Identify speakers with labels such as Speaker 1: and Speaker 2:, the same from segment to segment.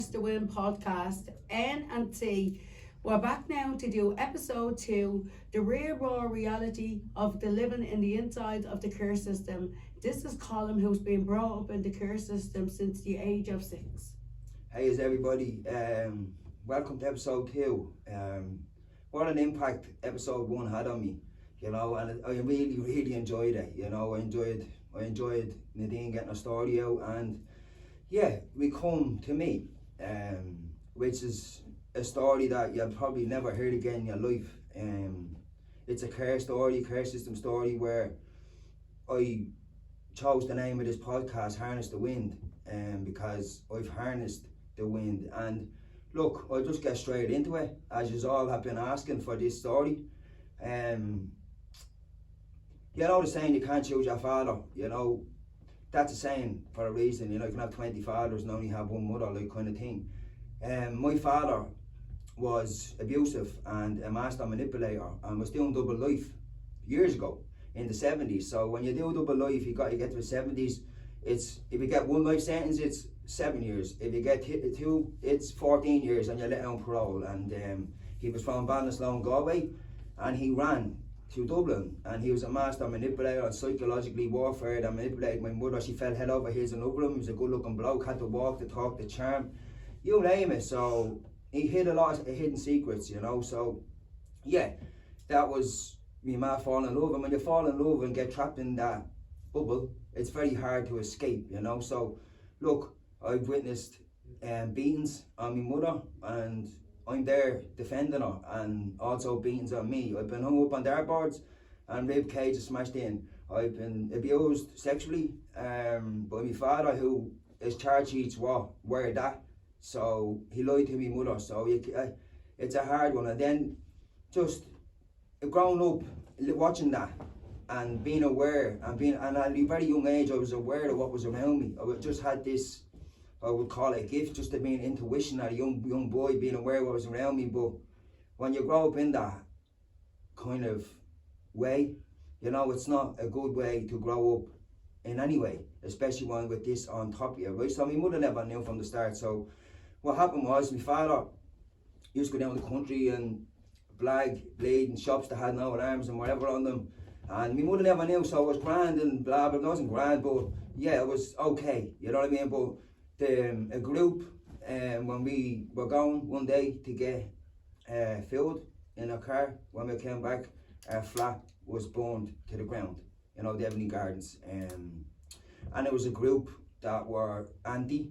Speaker 1: The Win podcast, N and T. We're back now to do episode 2, the real raw reality of the living in the inside of the care system. This is Colin, who's been brought up in the care system since the age of 6.
Speaker 2: Hey, is everybody? Welcome to episode 2. What an impact episode 1 had on me, and I really enjoyed it. I enjoyed Nadine getting her story out, and yeah, we come to me, which is a story that you'll probably never heard again in your life. It's a care story, care system story, where I chose the name of this podcast, Harness the Wind, because I've harnessed the wind. And look, I'll just get straight into it, as you all have been asking for this story. The saying, you can't choose your father, that's a saying for a reason. You can have 20 fathers and only have one mother, like kind of thing. My father was abusive and a master manipulator, and was doing double life years ago in the 70s. So when you do double life, you get to the 70s, if you get one life sentence, it's 7 years. If you get 2, it's 14 years, and you're let on parole. And he was from Ballinasloe, Galway, and he ran to Dublin, and he was a master manipulator and psychologically warfare and manipulated my mother. She fell head over heels in love with him. He was a good looking bloke, had to walk, the talk, the charm, you name it. So he hid a lot of hidden secrets, so yeah, that was me ma falling in love. And when you fall in love and get trapped in that bubble, it's very hard to escape, so look, I've witnessed beatings on my mother, and I'm there defending her, and also beatings on me. I've been hung up on dartboards and rib cages smashed in. I've been abused sexually by my father, who his charge sheets were that. So he lied to me mother. So it's a hard one. And then just growing up, watching that and being aware, and at a very young age I was aware of what was around me. I just had this, I would call it a gift, just to be an intuition at a young boy, being aware of what was around me. But when you grow up in that kind of way, it's not a good way to grow up in any way, especially one with this on top of you, right? So my mother never knew from the start. So what happened was, my father used to go down the country and bleed in shops that had no alarms and whatever on them, and my mother never knew. So it was grand and blah blah. It wasn't grand, but yeah, it was okay, you know what I mean? But a group, when we were going one day to get food in a car, when we came back, our flat was burned to the ground, the Ebony Gardens, and it was a group that were anti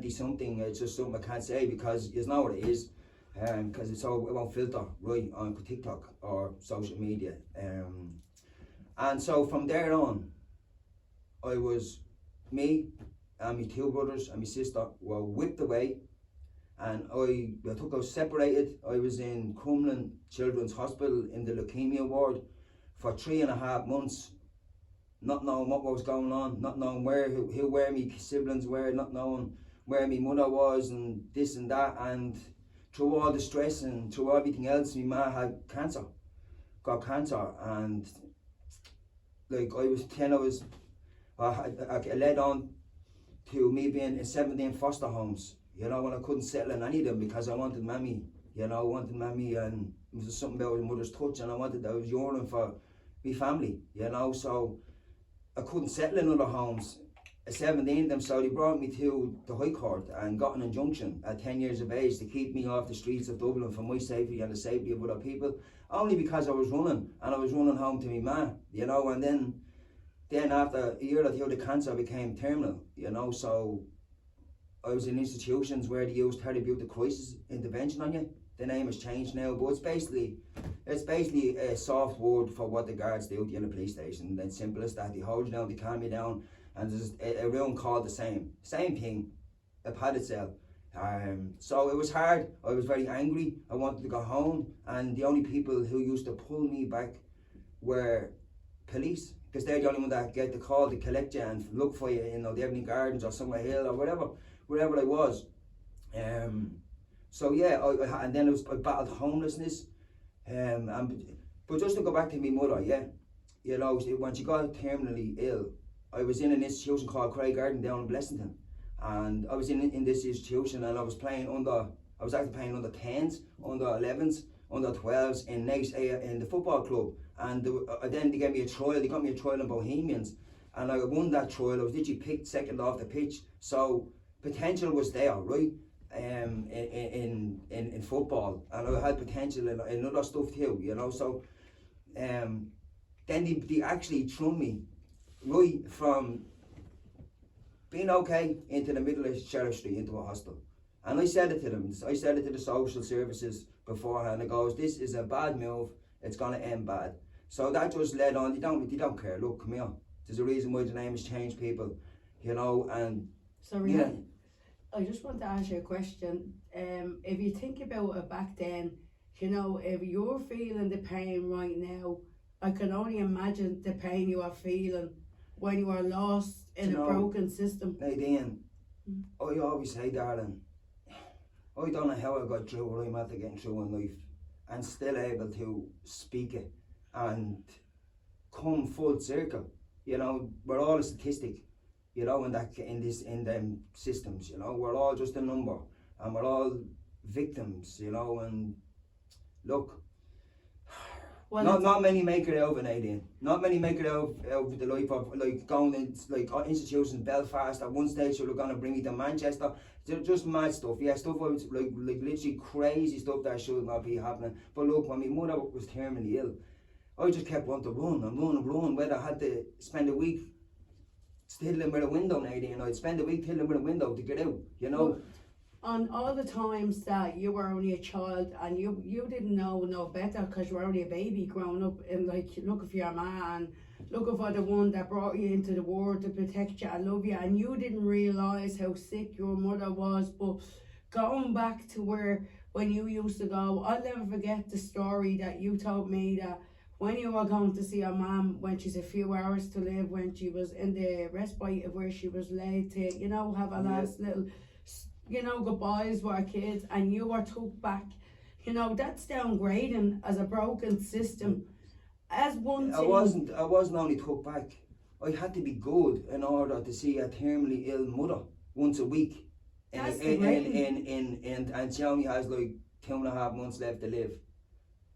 Speaker 2: something. It's just something I can't say, because you know what it is, because it won't filter right on TikTok or social media, and so from there on, I was me and my 2 brothers and my sister were whipped away, and I was separated. I was in Crumlin Children's Hospital in the leukemia ward for 3.5 months, not knowing what was going on, not knowing where my siblings were, not knowing where my mother was, and this and that. And through all the stress and through everything else, my ma got cancer, and like I led on to me being in 17 foster homes, and I couldn't settle in any of them because I wanted mammy, and it was just something about my mother's touch, and I was yearning for my family, so I couldn't settle in other homes, 17 of them. So they brought me to the High Court and got an injunction at 10 years of age to keep me off the streets of Dublin for my safety and the safety of other people, only because I was running, and I was running home to my ma, and then after a year or two, the cancer became terminal, so I was in institutions where they used therapeutic crisis intervention on you. The name has changed now, but it's basically a soft word for what the guards do to you in a police station. It's simple as that. They hold you down, they calm you down, and there's a room called the same thing, a padded cell. So it was hard. I was very angry. I wanted to go home, and the only people who used to pull me back were police, because they're the only one that get the call to collect you and look for you, the Ebony Gardens or Summer Hill or wherever I was. So yeah, and then I battled homelessness, but just to go back to my mother, when she got terminally ill, I was in an institution called Craig Garden down in Blessington, and I was in this institution, and I was actually playing under 10s, under 11s, under 12s in in the football club, and then they gave me a trial. They got me a trial in Bohemians, and I won that trial. I was literally picked second off the pitch, so potential was there, right? In football, and I had potential in other stuff too, you know. So then they actually threw me right from being okay into the middle of Sheriff Street into a hostel. And I said it to them. I said it to the social services beforehand. It goes, this is a bad move. It's gonna end bad. So that just led on. They don't care. Look, come here. There's a reason why the name has changed, people. You know, and
Speaker 1: Sorry,
Speaker 2: yeah.
Speaker 1: I just want to ask you a question. If you think about it back then, you know, if you're feeling the pain right now, I can only imagine the pain you are feeling when you are lost in a broken system.
Speaker 2: Nadine, I always say, darling, I don't know how I got through what I'm after getting through in life, and still able to speak it and come full circle. You know, we're all a statistic, you know, in them systems, you know, we're all just a number, and we're all victims, you know. And look, well, not many make it out of it, Nadine. Not many make it out of the life of like going in like institutions in Belfast. At one stage they were going to bring me to Manchester. Just mad stuff, yeah, stuff was like literally crazy stuff that should not be happening. But look, when my mother was terminally ill, I just kept wanting to run and run and run. Whether I had to spend a week tiddling with a window, Nadine, I'd spend a week tiddling with a window to get out, you know.
Speaker 1: Well, on all the times that you were only a child and you didn't know no better because you were only a baby growing up and like looking for your man, looking for the one that brought you into the world to protect you and love you, and you didn't realise how sick your mother was. But going back to where when you used to go, I'll never forget the story that you told me that when you were going to see your mum when she's a few hours to live, when she was in the respite of where she was laid to, you know, have a last little, you know, goodbyes with our kids, and you were took back. You know, that's downgrading as a broken system. As one thing,
Speaker 2: I wasn't only took back. I had to be good in order to see a terminally ill mother once a week.
Speaker 1: That's
Speaker 2: And she only has like 2.5 months left to live.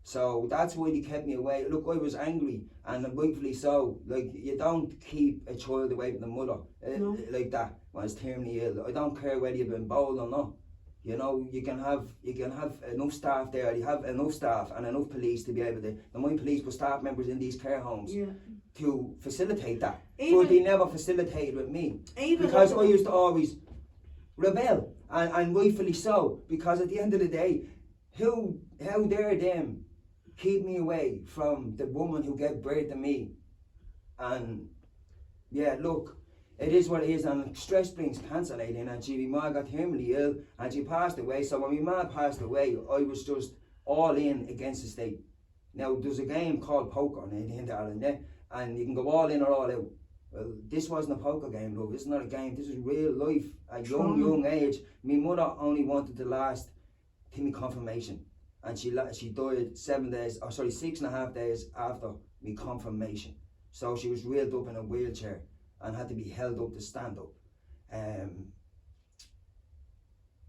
Speaker 2: So that's why they kept me away. Look, I was angry, and rightfully so. Like, you don't keep a child away from the mother like that when it's terminally ill. I don't care whether you've been bowled or not. You know, you can have enough staff there. You have enough staff and enough police to be able to. The Mind Police put staff members in these care homes to facilitate that. But they never facilitated with me because I used to always rebel, and rightfully so. Because at the end of the day, how dare them keep me away from the woman who gave birth to me? And yeah, look, it is what it is, and stress brings cancer, Nadine, and my ma got terminally ill and she passed away. So when my ma passed away, I was just all in against the state. Now there's a game called poker, Nadine, darling, yeah? And you can go all in or all out. Well, this wasn't a poker game, love. It's not a game. This is real life at young age. My mother only wanted to last to my confirmation, and she died 6.5 days after my confirmation. So she was wheeled up in a wheelchair and had to be held up to stand up.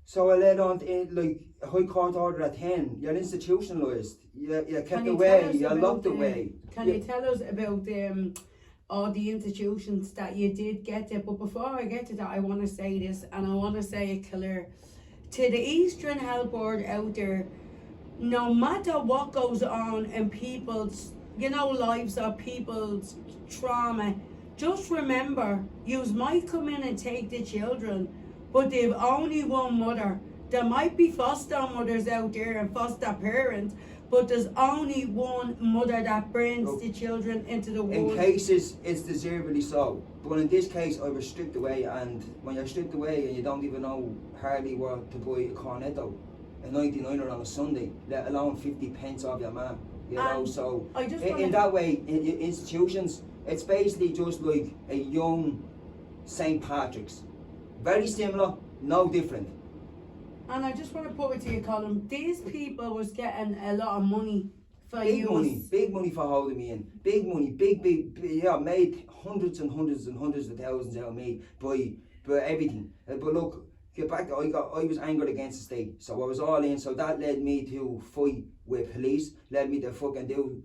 Speaker 2: So I led on to like a High Court order at 10. You're institutionalised. You kept away. You're locked away.
Speaker 1: Can you tell us about all the institutions that you did get to? But before I get to that, I want to say this, and I want to say it clear to the Eastern Health Board out there. No matter what goes on in people's, you know, lives or people's trauma, just remember, you might come in and take the children, but they've only one mother. There might be foster mothers out there and foster parents, but there's only one mother that brings the children into the world.
Speaker 2: In cases, it's deservedly so. But in this case, I was stripped away, and when you're stripped away and you don't even know hardly what to buy a cornetto, a 99er on a Sunday, let alone 50 pence off your man, you know. So in that way, in institutions, it's basically just like a young St. Patrick's. Very similar, no different.
Speaker 1: And I just want to put it to you, Colin, these people was getting a lot of money for
Speaker 2: Big money for holding me in. Big money, big, made hundreds and hundreds and hundreds of thousands out of me by but everything. But look, get back. I was angered against the state, so I was all in. So that led me to fight with police. Led me to fucking do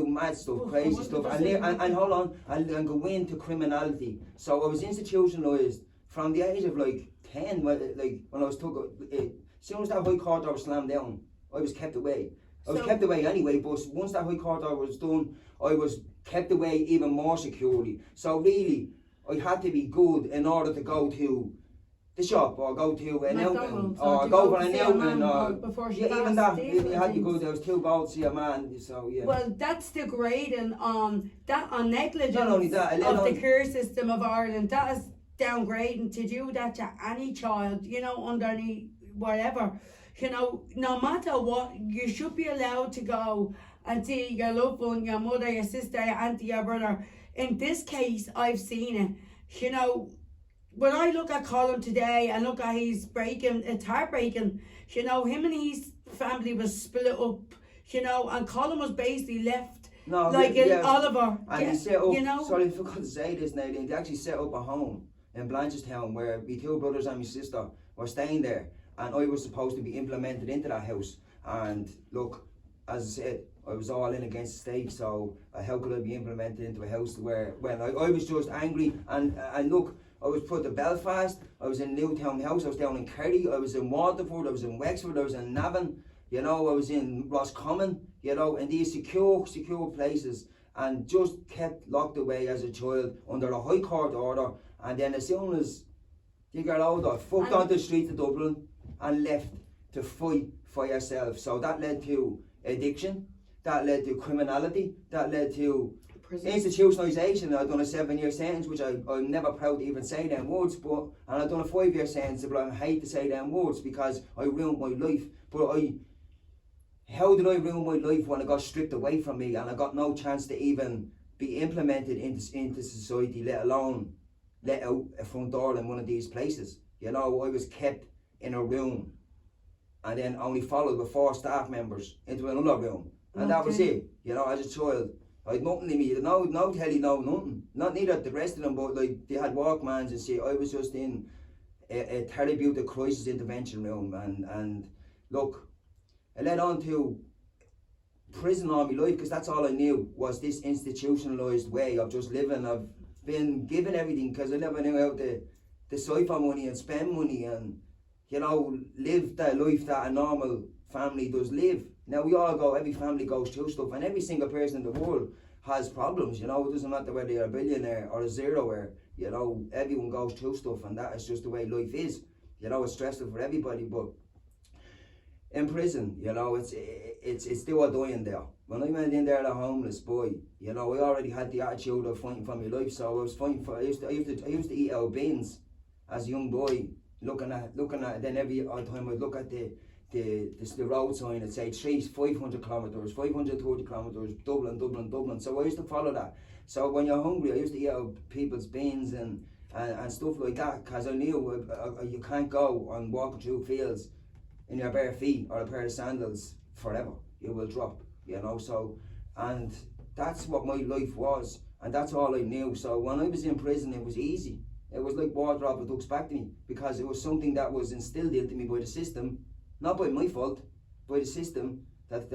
Speaker 2: mad stuff, crazy stuff, and hold on, and go into criminality. So I was institutionalised from the age of like 10. Like when I was took, as soon as that High Court door was slammed down, I was kept away. I was kept away anyway, but once that High Court order was done, I was kept away even more securely. So really, I had to be good in order to go to the shop or go to an outing or go for an outing or even that. You had to go. There was too bold to see a man. So yeah.
Speaker 1: Well, that's degrading on negligence
Speaker 2: Not only that,
Speaker 1: of the care system of Ireland. That is downgrading to do that to any child. You know, underneath whatever. You know, no matter what, you should be allowed to go and see your loved one, your mother, your sister, your auntie, your brother. In this case, I've seen it. You know, when I look at Colin today and look at his breaking, it's heartbreaking. You know, him and his family was split up, you know, and Colin was basically left in Oliver.
Speaker 2: And he set up,
Speaker 1: you know?
Speaker 2: Sorry, I forgot to say this now, they actually set up a home in Blanchardstown where my two brothers and my sister were staying there. And I was supposed to be implemented into that house. And look, as I said, I was all in against the state, so how could I be implemented into a house where, when I was just angry, and look, I was put to Belfast, I was in Newtown House, I was down in Kerry, I was in Waterford, I was in Wexford, I was in Navan, you know, I was in Roscommon, you know, in these secure places, and just kept locked away as a child under a High Court order. And then as soon as you got older, fucked on the streets of Dublin and left to fight for yourself. So that led to addiction, that led to criminality, that led to institutionalisation. I've done a 7-year sentence, which I'm never proud to even say them words, and I've done a 5-year sentence, but I hate to say them words because I ruined my life. But how did I ruin my life when I got stripped away from me and I got no chance to even be implemented into society, let alone let out a front door in one of these places? You know, I was kept in a room and then only followed with 4 staff members into another room, and that was it. You know, as a child, I had nothing in me, no telly, no nothing. Not neither the rest of them, but like they had Walkmans and shit. I was just in a therapeutic crisis intervention room, and look, I led on to prison all my life because that's all I knew was this institutionalised way of just living. I've been given everything because I never knew how to decipher money and spend money and, you know, live that life that a normal family does live. Now we all go, every family goes through stuff, and every single person in the world has problems, you know. It doesn't matter whether you're a billionaire or a zeroer, you know, everyone goes through stuff, and that is just the way life is. You know, it's stressful for everybody, but in prison, you know, it's do or die in there. When I went in there as a homeless boy, you know, I already had the attitude of fighting for my life, so I was fighting for, I used to eat out beans as a young boy, looking at then every time I'd look at the road sign, it'd say 500 kilometres, 530 kilometres, Dublin. So I used to follow that. So when you're hungry, I used to eat out people's beans and stuff like that, because I knew you can't go and walk through fields in your bare feet or a pair of sandals forever. You will drop, you know. So, and that's what my life was, and that's all I knew. So when I was in prison, it was easy. It was like water off a duck's back to me, because it was something that was instilled into me by the system. Not by my fault, by the system that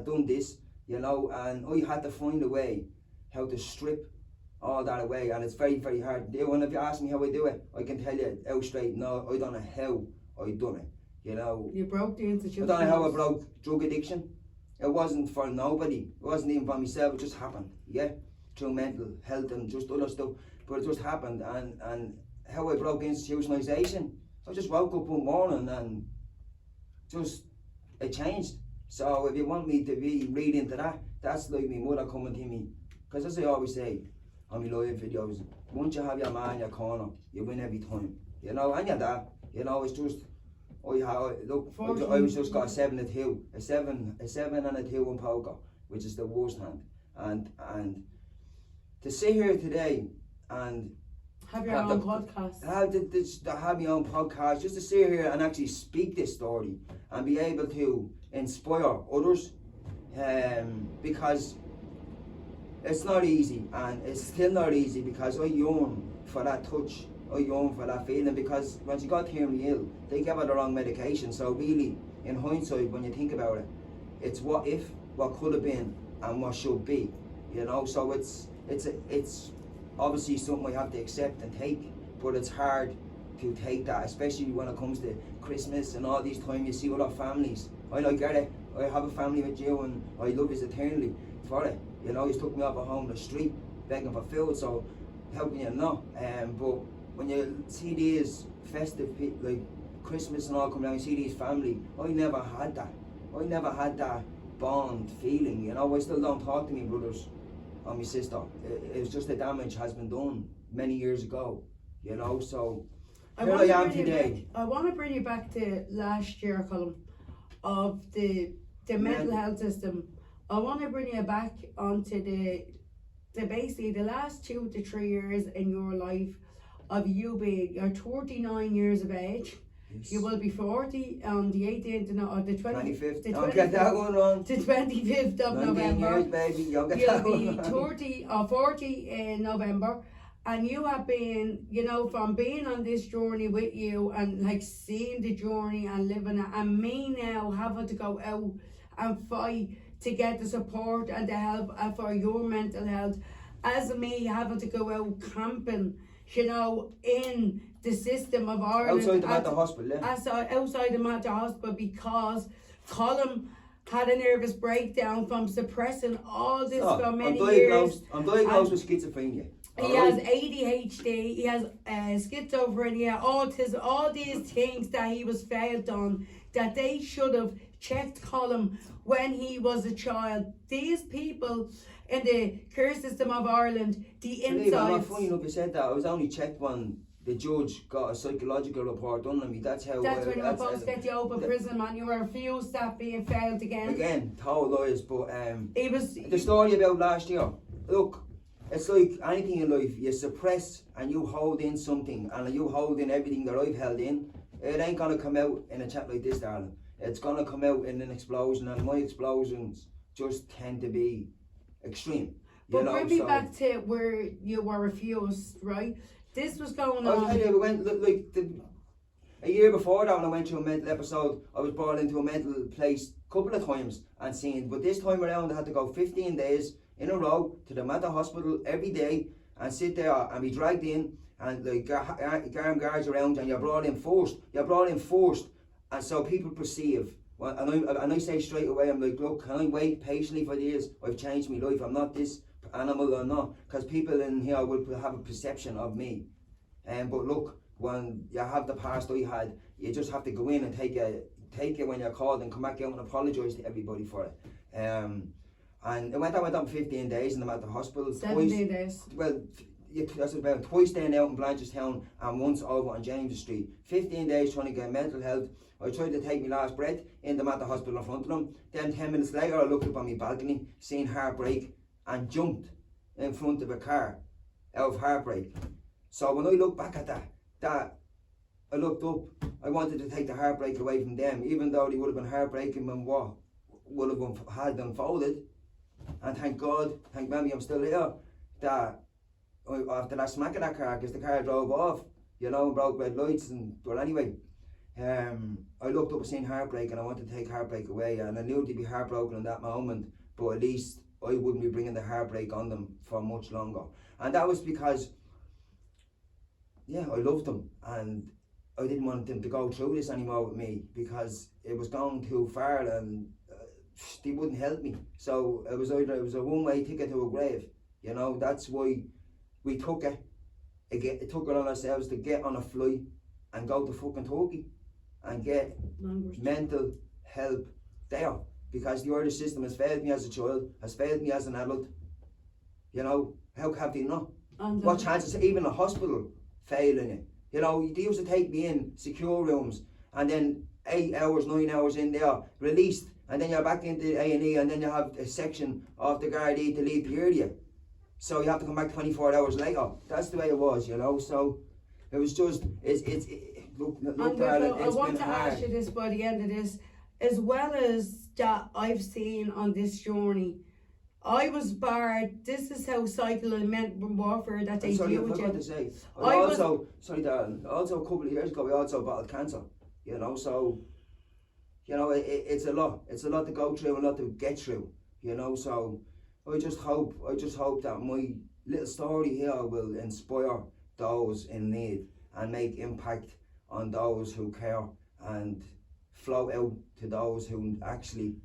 Speaker 2: done this, you know, and I had to find a way how to strip all that away, and it's very, very hard to do. And if you ask me how I do it, I can tell you out straight, no, I don't know how I done it, you know.
Speaker 1: You broke the institution.
Speaker 2: I don't know how I broke drug addiction. It wasn't for nobody, it wasn't even for myself, it just happened, yeah, through mental health and just other stuff, but it just happened. And how I broke institutionalisation, I just woke up one morning and just, it changed. So if you want me to be read into that, that's like my mother coming to me. Because as I always say on my live videos, once you have your man in your corner, you win every time. You know, and your dad, you know, it's just, I was just got a 7 and 2, a 7 and a 2 in poker, which is the worst hand. And to sit here today and
Speaker 1: have your own podcast.
Speaker 2: Have my own podcast, just to sit here and actually speak this story and be able to inspire others, because it's not easy, and it's still not easy, because I yearn for that touch I yearn for that feeling, because when she got terminally ill, they gave her the wrong medication. So really, in hindsight, when you think about it, it's what if, what could have been, and what should be. You know, so it's obviously something we have to accept and take, but it's hard to take that, especially when it comes to Christmas and all these times you see other families. I get it. I have a family with you, and I love you eternally for it. You know, you took me off a homeless street begging for food, so how can you not? But when you see these festive, like Christmas and all come down, you see these family, I never had that. I never had that bond feeling, you know. I still don't talk to my brothers or my sister. It's just the damage has been done many years ago, you know, so here I am today.
Speaker 1: I want to bring you back to last year, Colm, of the mental health system. I want to bring you back onto the basically the last 2 to 3 years in your life of you being, you're 39 years of age.
Speaker 2: Yes.
Speaker 1: You will be 40 on the 18th or the
Speaker 2: 25th. Don't get that one wrong.
Speaker 1: The 25th of
Speaker 2: 19
Speaker 1: November.
Speaker 2: years, baby. You'll get
Speaker 1: You'll
Speaker 2: that
Speaker 1: be
Speaker 2: one wrong.
Speaker 1: 30 or 40 in November, and you have been, you know, from being on this journey with you and like seeing the journey and living it, and me now having to go out and fight to get the support and the help for your mental health, as me having to go out camping, you know, in the system of Ireland.
Speaker 2: Outside the Mater Hospital, yeah.
Speaker 1: Outside the Mater Hospital, because Colm had a nervous breakdown from suppressing all this for many years.
Speaker 2: I'm diagnosed with schizophrenia.
Speaker 1: He has ADHD, he has schizophrenia, autism, all these things that he was failed on, that they should have checked Colm when he was a child. These people in the care system of Ireland, the insides.
Speaker 2: I'm funny enough you said that. I was only checked when the judge got a psychological report done on me. That's when
Speaker 1: you were supposed to get you open prison, man. You refused that being failed again.
Speaker 2: Again, told lies, but
Speaker 1: it was
Speaker 2: the story about last year. Look, it's like anything in life. You suppress and you hold in something, and you hold in everything that I've held in. It ain't gonna come out in a chat like this, darling. It's gonna come out in an explosion, and my explosions just tend to be extreme.
Speaker 1: But bring me back to where you were refused, right? This was going on.
Speaker 2: I'll tell you, we went a year before that when I went through a mental episode. I was brought into a mental place a couple of times and seen, but this time around I had to go 15 days in a row to the Mater Hospital every day and sit there and be dragged in, and like guards around you, and you're brought in forced. And so people perceive. Well, and I say straight away, I'm like, look, can I wait patiently for years? I've changed my life. I'm not this animal or not, because people in here will have a perception of me. But look, when you have the past I had, you just have to go in and take it when you're called, and come back out and apologise to everybody for it. And I went on 15 days in the Mater Hospital.
Speaker 1: 17 days.
Speaker 2: Well, that's about twice staying out in Blanchardstown and once over on James Street. 15 days trying to get mental health. I tried to take my last breath in the Mater Hospital in front of them. Then 10 minutes later I looked up on my balcony, seen heartbreak, and jumped in front of a car out of heartbreak. So when I look back at that I looked up, I wanted to take the heartbreak away from them, even though they would have been heartbreaking when what would have had unfolded. And thank God, thank Mammy I'm still here, that after that smack of that car, because the car drove off, you know, and broke red lights, and well anyway, I looked up and seen heartbreak, and I wanted to take heartbreak away, and I knew they'd be heartbroken in that moment, but at least I wouldn't be bringing the heartbreak on them for much longer. And that was because, yeah, I loved them, and I didn't want them to go through this anymore with me, because it was going too far, and they wouldn't help me. So it was a one-way ticket to a grave. You know, that's why we took it. It took it on ourselves to get on a flight and go to fucking Turkey and get mental help there, because the Irish system has failed me as a child, has failed me as an adult. You know, how have they not? What chances, even a hospital failing it? You know, they used to take me in secure rooms, and then 8 hours, 9 hours in there, released, and then you're back into A&E, and then you have a section of the Gardaí to leave the area. So you have to come back 24 hours later. That's the way it was, you know. So it was just, look, darling,
Speaker 1: I want to ask you this by the end of this, as well as that I've seen on this journey I was barred. This is how psychological warfare that they
Speaker 2: Sorry, I
Speaker 1: do with
Speaker 2: forgot
Speaker 1: you.
Speaker 2: to say.
Speaker 1: I was-
Speaker 2: Sorry, darling. Also, a couple of years ago, we also battled cancer. You know, so it's a lot. It's a lot to go through, a lot to get through. You know, so I just hope that my little story here will inspire those in need and make impact on those who care and flow out to those who actually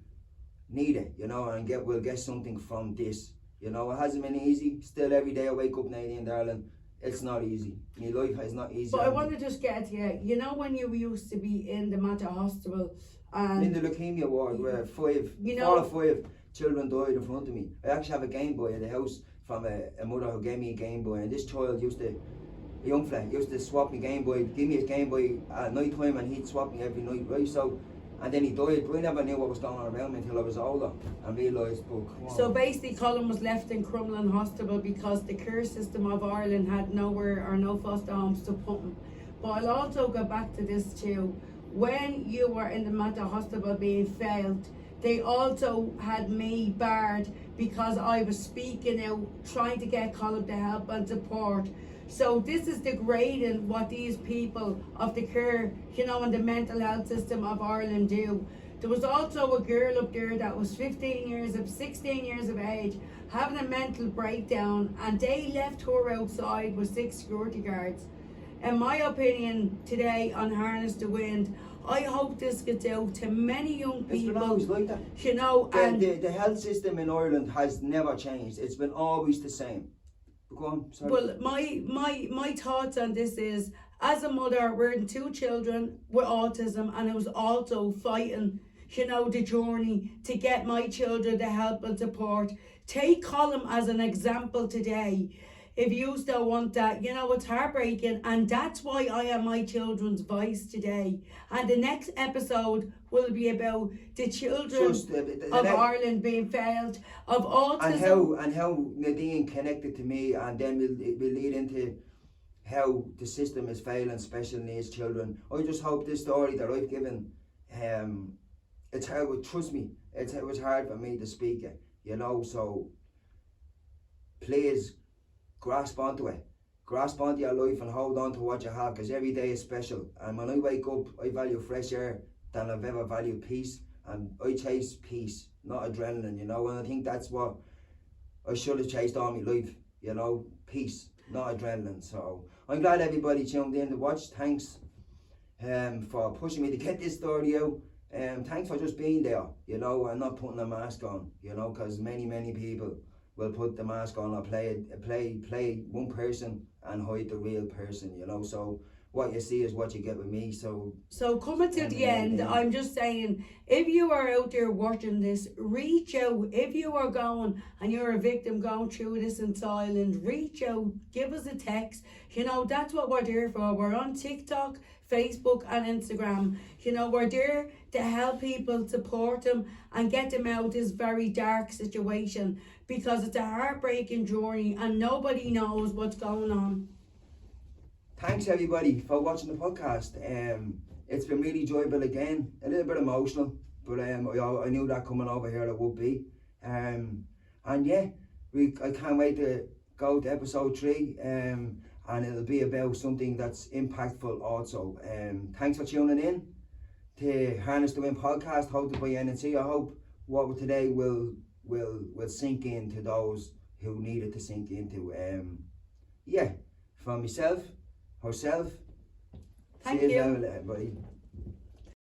Speaker 2: need it. You know, and we'll get something from this. You know, it hasn't been easy. Still, every day I wake up, Nadine, darling, it's not easy. My life is not easy.
Speaker 1: But I want to just get to you. You know when you used to be in the Mater Hospital and
Speaker 2: in the leukemia ward where four or five children died in front of me. I actually have a Game Boy in the house from a mother who gave me a Game Boy, and this child a young fella used to swap me Game Boy, give me his Game Boy at night time, and he'd swap me every night, right? So, and then he died, but I never knew what was going on around me until I was older and realised, but come on.
Speaker 1: so basically Colin was left in Crumlin Hospital because the care system of Ireland had nowhere or no foster homes to put him. But I'll also go back to this too. When you were in the Mater Hospital being failed, they also had me barred because I was speaking out, trying to get Colin to help and support. So this is degrading what these people of the care, and the mental health system of Ireland do. There was also a girl up there that was 16 years of age, having a mental breakdown, and they left her outside with 6 security guards. In my opinion, today on Harness the Wind, I hope this gets out to many young
Speaker 2: It's been
Speaker 1: people.
Speaker 2: always like that.
Speaker 1: And
Speaker 2: The health system in Ireland has never changed. It's been always the same. Go on, sorry.
Speaker 1: well, my thoughts on this is, as a mother, rearing 2 children with autism, and I was also fighting, the journey to get my children the help and support. Take Colin as an example today. If you still want that, it's heartbreaking, and that's why I am my children's voice today. And the next episode will be about the children of Ireland being failed of autism.
Speaker 2: And how Nadine connected to me, and then we'll lead into how the system is failing special needs children. I just hope this story that I've given, it's hard. Trust me, it was hard for me to speak it. So please grasp onto it. Grasp onto your life and hold on to what you have, because every day is special. And when I wake up, I value fresh air than I've ever valued peace. And I chase peace, not adrenaline, and I think that's what I should have chased all my life, peace, not adrenaline. So I'm glad everybody tuned in to watch. Thanks for pushing me to get this story out. Thanks for just being there, and not putting a mask on, because many people will put the mask on or play one person and hide the real person, so what you see is what you get with me. So
Speaker 1: Coming to the end, I'm just saying, if you are out there watching this, reach out. If you are going and you're a victim going through this in silence, reach out, give us a text. That's what we're there for. We're on TikTok, Facebook and Instagram. We're there to help people, support them and get them out of this very dark situation, because it's a heartbreaking journey and nobody knows what's going on.
Speaker 2: Thanks everybody for watching the podcast. It's been really enjoyable again, a little bit emotional, but I knew that coming over here it would be. And yeah, I can't wait to go to episode 3, and it'll be about something that's impactful also. Thanks for tuning in to Harness the Wind podcast, hosted by NNC. I hope what today will sink into those who need it to sink into. From myself, herself.
Speaker 1: Thank
Speaker 2: See you
Speaker 1: you.
Speaker 2: now, everybody.